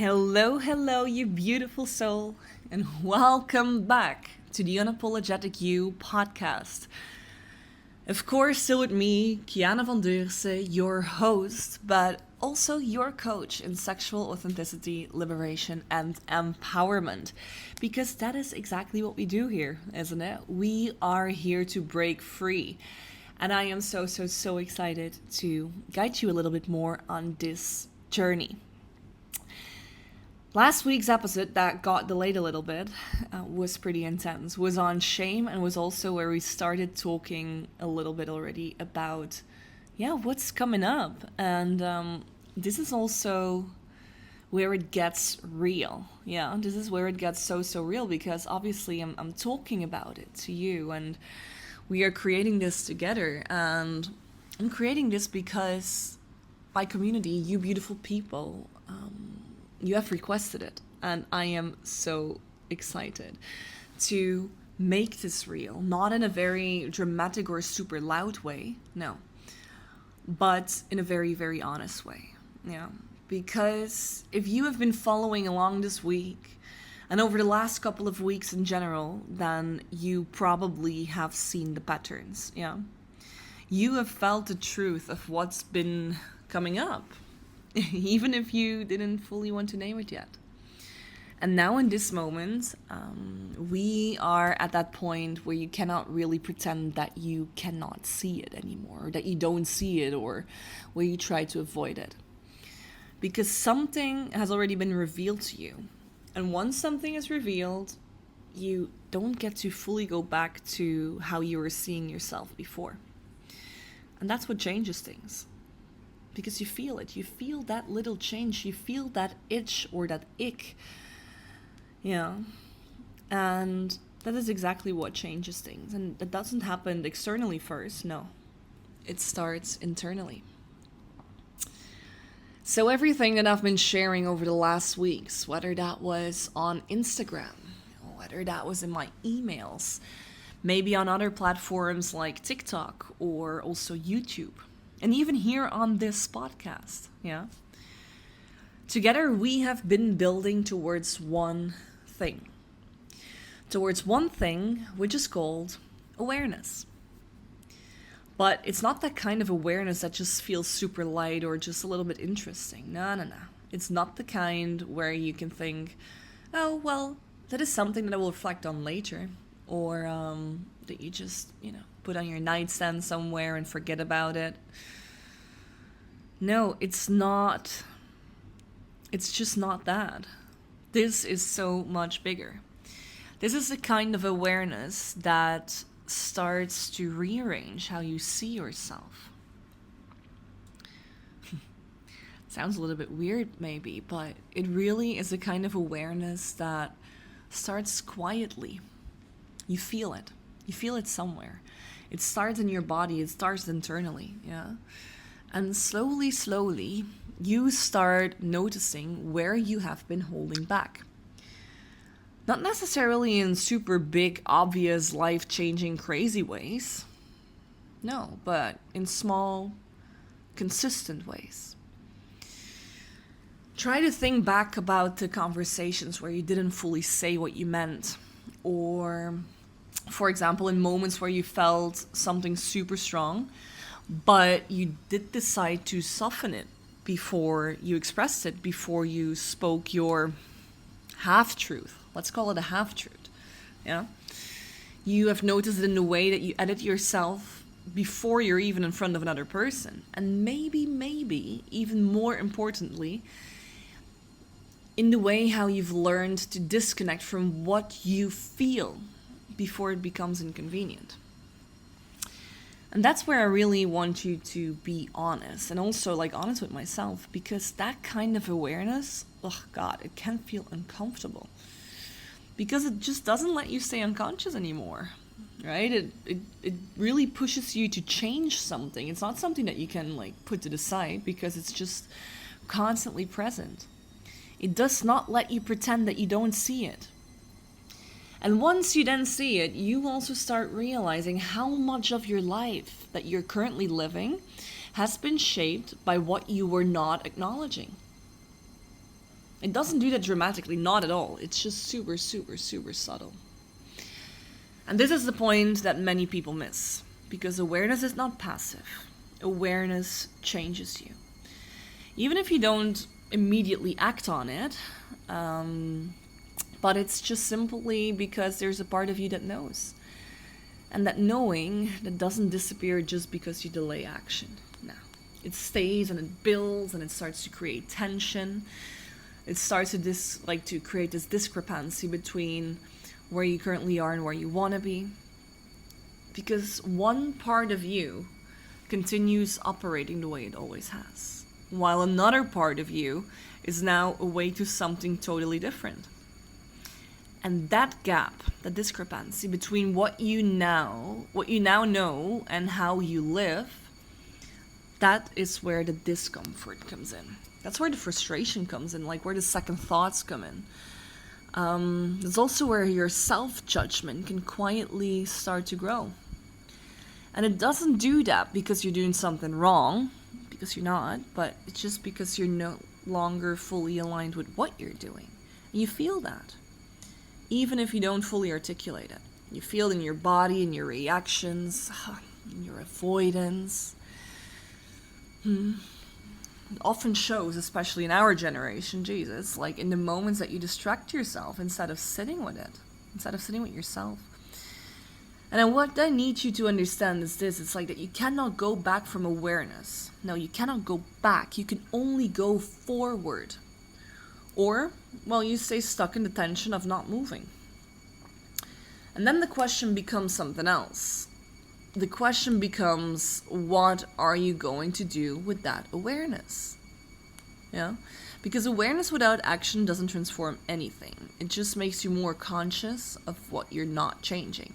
Hello, hello, you beautiful soul, and welcome back to the Unapologetic You podcast. Of course, still with me, Kiana van Deurse, your host, but also your coach in sexual authenticity, liberation, and empowerment. Because that is exactly what we do here, isn't it? We are here to break free. And I am so excited to guide you a little bit more on this journey. Last week's episode that got delayed a little bit was pretty intense, was on shame, and was also where we started talking a little bit already about, what's coming up. And this is also where it gets real. Yeah, this is where it gets so real because obviously I'm talking about it to you and we are creating this together. And I'm creating this because my community, you beautiful people, you have requested it, and I am so excited to make this real, not in a very dramatic or super loud way, no, but in a very honest way, yeah. Because if you have been following along this week, and over the last couple of weeks in general, then you probably have seen the patterns, yeah. You have felt the truth of what's been coming up, even if you didn't fully want to name it yet. And now in this moment, we are at that point where you cannot really pretend that you cannot see it anymore, or that you don't see it, or where you try to avoid it. Because something has already been revealed to you. And once something is revealed, you don't get to fully go back to how you were seeing yourself before. And that's what changes things. Because you feel it. You feel that little change. You feel that itch or that ick. Yeah. And that is exactly what changes things. And that doesn't happen externally first. No. It starts internally. So everything that I've been sharing over the last weeks, whether that was on Instagram, whether that was in my emails, maybe on other platforms like TikTok or also YouTube, and even here on this podcast, yeah. Together we have been building towards one thing. Towards one thing which is called awareness. But it's not that kind of awareness that just feels super light or just a little bit interesting. No. It's not the kind where you can think, oh, well, that is something that I will reflect on later. Or that you just, put on your nightstand somewhere and forget about it. No, it's not. It's just not that. This is so much bigger. This is the kind of awareness that starts to rearrange how you see yourself. Sounds a little bit weird maybe, but it really is a kind of awareness that starts quietly. You feel it. You feel it somewhere. It starts in your body. It starts internally, yeah? And slowly, you start noticing where you have been holding back. Not necessarily in super big, obvious, life-changing, crazy ways. No, but in small, consistent ways. Try to think back about the conversations where you didn't fully say what you meant. Or, for example, in moments where you felt something super strong, but you did decide to soften it before you expressed it, before you spoke your half-truth. Let's call it a half-truth. Yeah? You have noticed it in the way that you edit yourself before you're even in front of another person. And maybe, even more importantly, in the way how you've learned to disconnect from what you feel before it becomes inconvenient. And that's where I really want you to be honest, and also honest with myself, because that kind of awareness, oh God, it can feel uncomfortable because it just doesn't let you stay unconscious anymore, right? It really pushes you to change something. It's not something that you can put to the side because it's just constantly present. It does not let you pretend that you don't see it. And once you then see it, you also start realizing how much of your life that you're currently living has been shaped by what you were not acknowledging. It doesn't do that dramatically, not at all. It's just super, super, super subtle. And this is the point that many people miss, because awareness is not passive. Awareness changes you. Even if you don't immediately act on it, but it's just simply because there's a part of you that knows. And that knowing, that doesn't disappear just because you delay action. No. It stays and it builds and it starts to create tension. It starts to create this discrepancy between where you currently are and where you want to be. Because one part of you continues operating the way it always has, while another part of you is now away to something totally different. And that gap, the discrepancy between what you now know and how you live, that is where the discomfort comes in. That's where the frustration comes in, like where the second thoughts come in. It's also where your self-judgment can quietly start to grow. And it doesn't do that because you're doing something wrong, because you're not, but it's just because you're no longer fully aligned with what you're doing. And you feel that, even if you don't fully articulate it. You feel it in your body, in your reactions, in your avoidance. It often shows, especially in our generation, Jesus, like in the moments that you distract yourself instead of sitting with it, instead of sitting with yourself. And what I need you to understand is this: it's like that you cannot go back from awareness. No, you cannot go back. You can only go forward. Or, well, you stay stuck in the tension of not moving. And then the question becomes something else. The question becomes, what are you going to do with that awareness? Yeah? Because awareness without action doesn't transform anything. It just makes you more conscious of what you're not changing.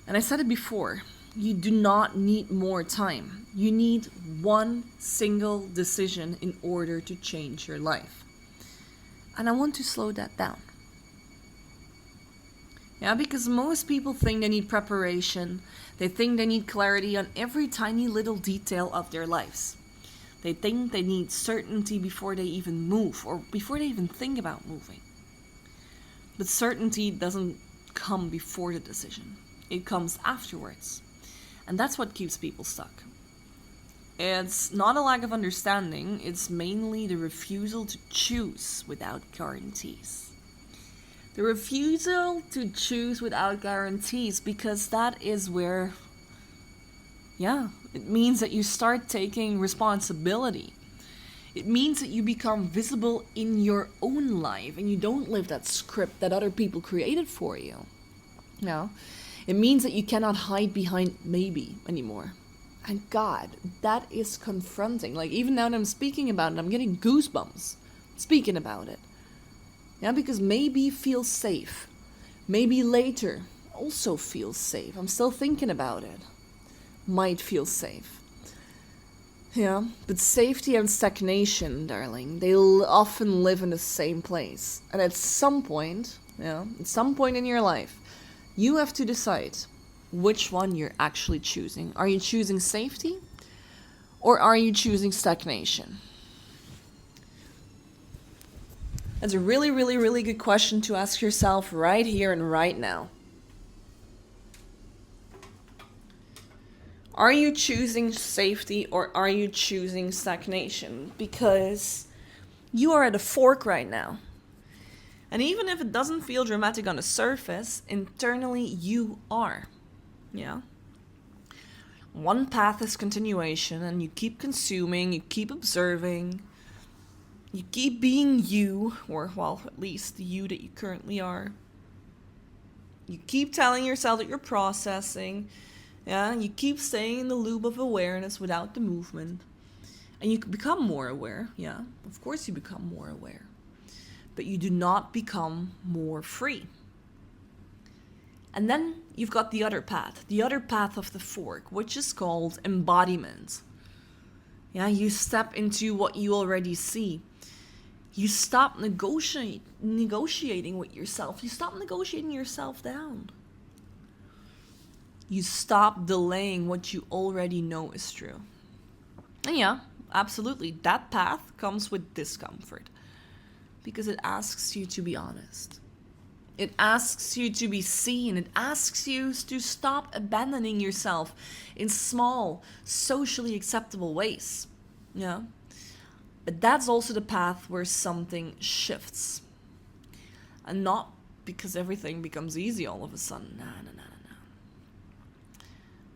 And I said it before, you do not need more time. You need one single decision in order to change your life. And I want to slow that down. Yeah, because most people think they need preparation. They think they need clarity on every tiny little detail of their lives. They think they need certainty before they even move or before they even think about moving. But certainty doesn't come before the decision. It comes afterwards. And that's what keeps people stuck. It's not a lack of understanding, it's mainly the refusal to choose without guarantees. The refusal to choose without guarantees, because that is where, it means that you start taking responsibility. It means that you become visible in your own life and you don't live that script that other people created for you. No. It means that you cannot hide behind maybe anymore. And God, that is confronting. Like, even now that I'm speaking about it, I'm getting goosebumps speaking about it. Yeah, because maybe feels safe. Maybe later also feels safe. I'm still thinking about it. Might feel safe. Yeah, but safety and stagnation, darling, they often live in the same place. And at some point in your life, you have to decide which one you're actually choosing. Are you choosing safety or are you choosing stagnation? That's a really, really, really good question to ask yourself right here and right now. Are you choosing safety or are you choosing stagnation? Because you are at a fork right now. And even if it doesn't feel dramatic on the surface, internally you are. Yeah. One path is continuation, and you keep consuming, you keep observing, you keep being you, or well, at least the you that you currently are. You keep telling yourself that you're processing, yeah, you keep staying in the loop of awareness without the movement. And you become more aware, yeah, of course you become more aware. But you do not become more free. And then you've got the other path of the fork, which is called embodiment. Yeah, you step into what you already see. You stop negotiating with yourself. You stop negotiating yourself down. You stop delaying what you already know is true. And yeah, absolutely, that path comes with discomfort. Because it asks you to be honest. It asks you to be seen. It asks you to stop abandoning yourself in small, socially acceptable ways. Yeah. But that's also the path where something shifts. And not because everything becomes easy all of a sudden. No.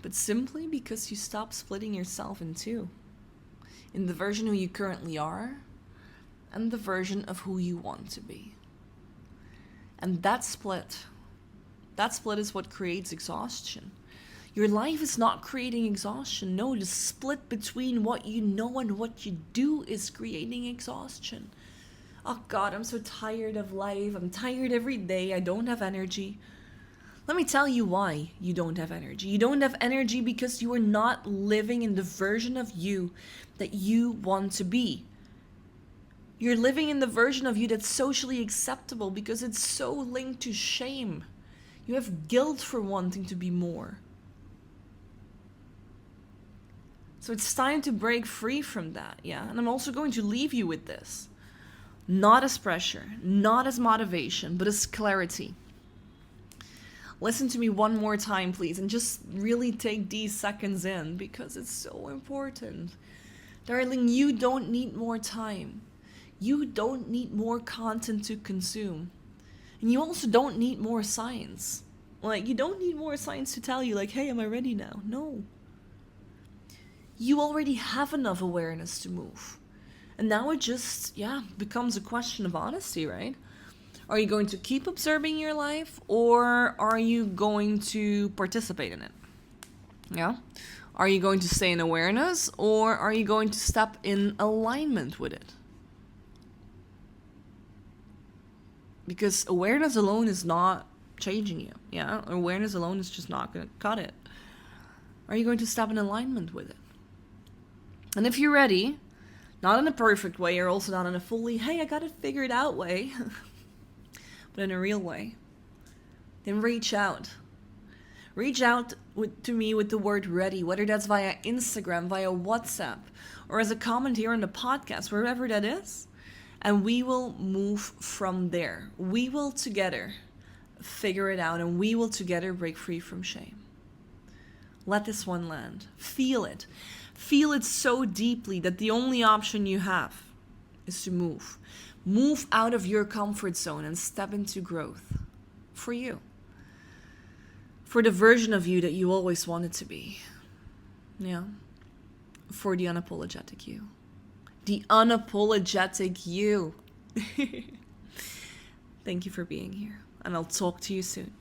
But simply because you stop splitting yourself in two. In the version who you currently are and the version of who you want to be. And that split is what creates exhaustion. Your life is not creating exhaustion. No, the split between what you know and what you do is creating exhaustion. Oh God, I'm so tired of life. I'm tired every day. I don't have energy. Let me tell you why you don't have energy. You don't have energy because you are not living in the version of you that you want to be. You're living in the version of you that's socially acceptable because it's so linked to shame. You have guilt for wanting to be more. So it's time to break free from that, yeah? And I'm also going to leave you with this. Not as pressure, not as motivation, but as clarity. Listen to me one more time, please, and just really take these seconds in because it's so important. Darling, you don't need more time. You don't need more content to consume. And you also don't need more science. Like, you don't need more science to tell you, like, hey, am I ready now? No. You already have enough awareness to move. And now it just, becomes a question of honesty, right? Are you going to keep observing your life or are you going to participate in it? Yeah? Are you going to stay in awareness or are you going to step in alignment with it? Because awareness alone is not changing you. Yeah? Awareness alone is just not going to cut it. Are you going to step in alignment with it? And if you're ready, not in a perfect way or also not in a fully, hey, I got it figured out way, but in a real way, then reach out. Reach out to me with the word ready, whether that's via Instagram, via WhatsApp, or as a comment here on the podcast, wherever that is. And we will move from there. We will together figure it out and we will together break free from shame. Let this one land. Feel it. Feel it so deeply that the only option you have is to move. Move out of your comfort zone and step into growth for you. For the version of you that you always wanted to be. Yeah. For the unapologetic you. The unapologetic you. Thank you for being here, and I'll talk to you soon.